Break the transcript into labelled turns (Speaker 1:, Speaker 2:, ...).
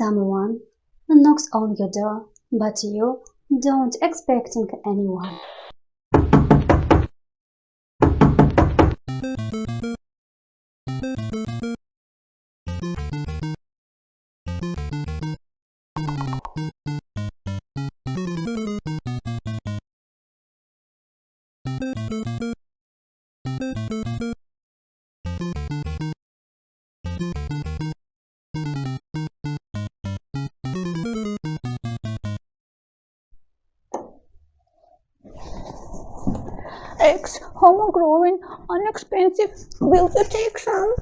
Speaker 1: Someone knocks on your door, but you don't expecting anyone.
Speaker 2: Eggs, homoglobin, inexpensive. Will you take some?